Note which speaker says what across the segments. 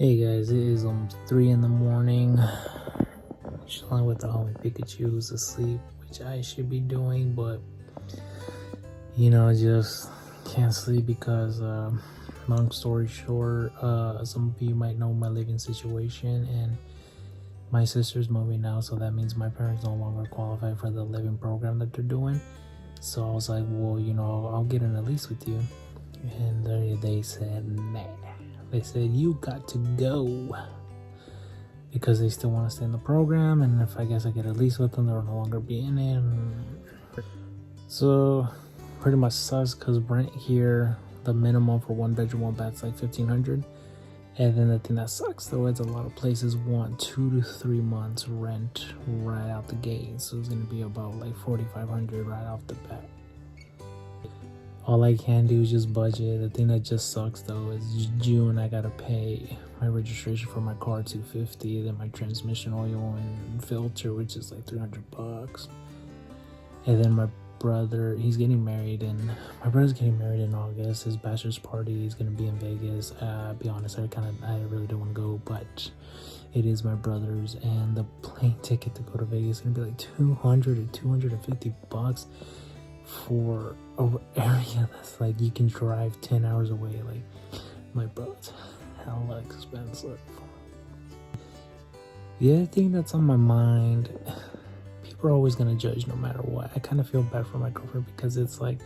Speaker 1: Hey guys, it is 3 in the morning. Chilling with the homie Pikachu who's asleep, which I should be doing, but just can't sleep because long story short, some of you might know my living situation, and my sister's moving now, so that means my parents no longer qualify for the living program that they're doing. So I was like, well, I'll get in a lease with you, and they said nah. They said you got to go because they still want to stay in the program, and if I guess I get a lease with them, they'll no longer be in it. So pretty much sucks because rent here, the minimum for 1 bedroom, 1 bath is like $1,500. And then the thing that sucks though is a lot of places want 2 to 3 months rent right out the gate, so it's gonna be about like $4,500 right off the bat. All I can do is just budget. The thing that just sucks though is June I gotta pay my registration for my car $250, then my transmission oil and filter, which is like $300. And then my brother, he's getting married, and my brother's getting married in August. His bachelor's party is gonna be in Vegas. Be honest, I really don't want to go, but it is my brother's, and the plane ticket to go to Vegas is gonna be like $200 to $250 for an area that's like you can drive 10 hours away. Like, my bro, it's hella expensive. The other thing that's on my mind, people are always gonna judge no matter what. I kind of feel bad for my girlfriend because it's like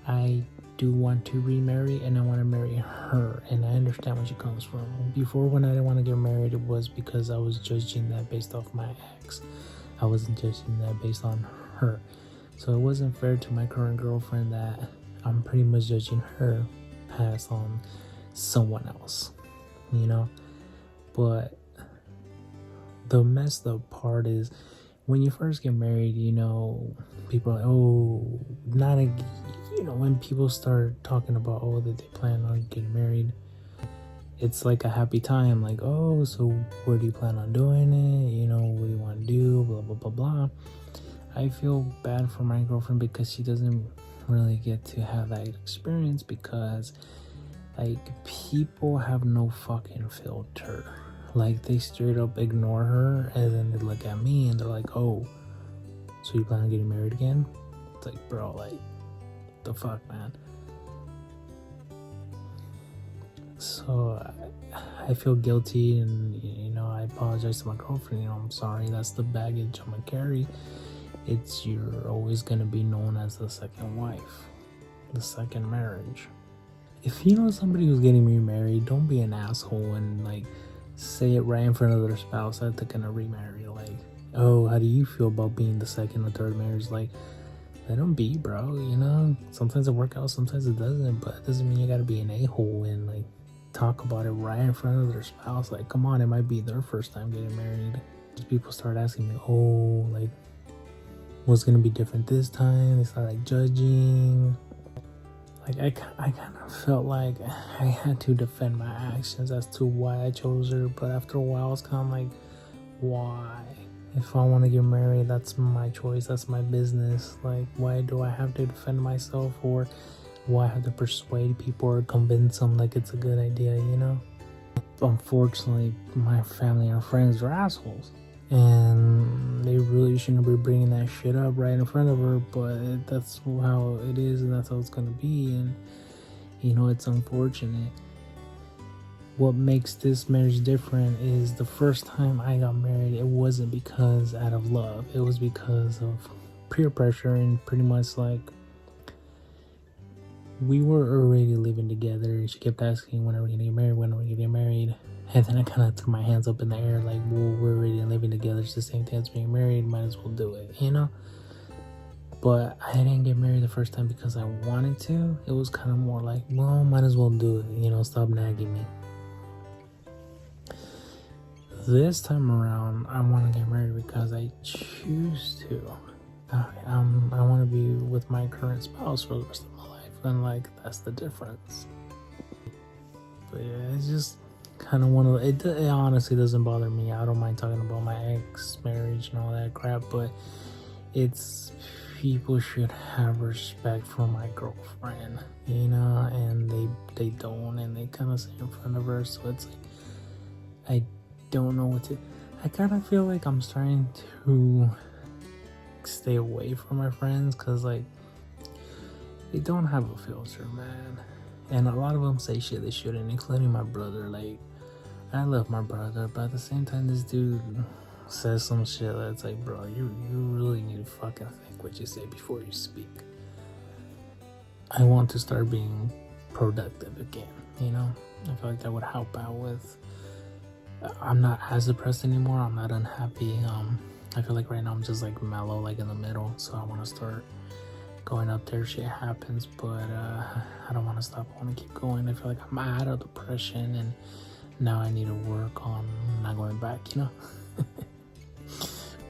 Speaker 1: I do want to remarry and I want to marry her, and I understand where she comes from. Before, when I didn't want to get married, it was because I was judging that based off my ex. I wasn't judging that based on her. So it wasn't fair to my current girlfriend that I'm pretty much judging her past on someone else, But the messed up part is when you first get married, people are like, oh, not a, when people start talking about, oh, that they plan on getting married, it's like a happy time. Like, oh, so where do you plan on doing it? What do you want to do? Blah, blah, blah, blah. I feel bad for my girlfriend because she doesn't really get to have that experience because, like, people have no fucking filter. Like, they straight up ignore her, and then they look at me and they're like, oh, so you plan on getting married again? It's like, bro, like, the fuck, man. So I feel guilty, and I apologize to my girlfriend. I'm sorry, that's the baggage I'm gonna carry. You're always gonna be known as the second wife, the second marriage. If you know somebody who's getting remarried, don't be an asshole and like say it right in front of their spouse that they're gonna remarry. Like, oh, how do you feel about being the second or third marriage? Like, let them be, bro. Sometimes it works out, sometimes it doesn't, but it doesn't mean you gotta be an a-hole and like talk about it right in front of their spouse. Like, come on, it might be their first time getting married. People start asking me, oh, like, what's gonna be different this time? They start like judging. Like, I kind of felt like I had to defend my actions as to why I chose her, but after a while I was kind of like, why? If I want to get married, that's my choice, that's my business. Like, why do I have to defend myself, or why I have to persuade people or convince them like it's a good idea, Unfortunately, my family and friends are assholes, and they really shouldn't be bringing that shit up right in front of her, but that's how it is, and that's how it's gonna be, and it's unfortunate. What makes this marriage different is the first time I got married, it wasn't because out of love, it was because of peer pressure, and pretty much like we were already living together. She kept asking, when are we gonna get married, when are we gonna get married? And then I kind of threw my hands up in the air like, well, we're already living together, it's the same thing as being married, might as well do it, But I didn't get married the first time because I wanted to. It was kind of more like, well, might as well do it, stop nagging me. This time around, I want to get married because I choose to. I want to be with my current spouse for the rest of my life, and like, that's the difference. But yeah, it's just kind of one of it honestly doesn't bother me. I don't mind talking about my ex marriage and all that crap, but it's people should have respect for my girlfriend, and they don't, and they kind of say in front of her, so it's like, I don't know what to. I kind of feel like I'm starting to stay away from my friends because, like, they don't have a filter, man. And a lot of them say shit they shouldn't, including my brother. Like, I love my brother, but at the same time, this dude says some shit that's like, bro, you really need to fucking think what you say before you speak. I want to start being productive again, you know? I feel like that would help out with. I'm not as depressed anymore. I'm not unhappy. I feel like right now I'm just like mellow, like in the middle. So I want to start going up there. Shit happens, but I don't want to stop. I want to keep going. I feel like I'm out of depression, and now I need to work on not going back, you know?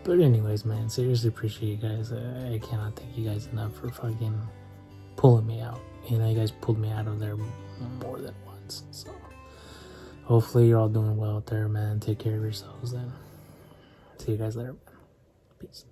Speaker 1: But anyways, man, seriously appreciate you guys. I cannot thank you guys enough for fucking pulling me out. You know, you guys pulled me out of there more than once. So hopefully you're all doing well out there, man. Take care of yourselves then. See you guys later, man. Peace.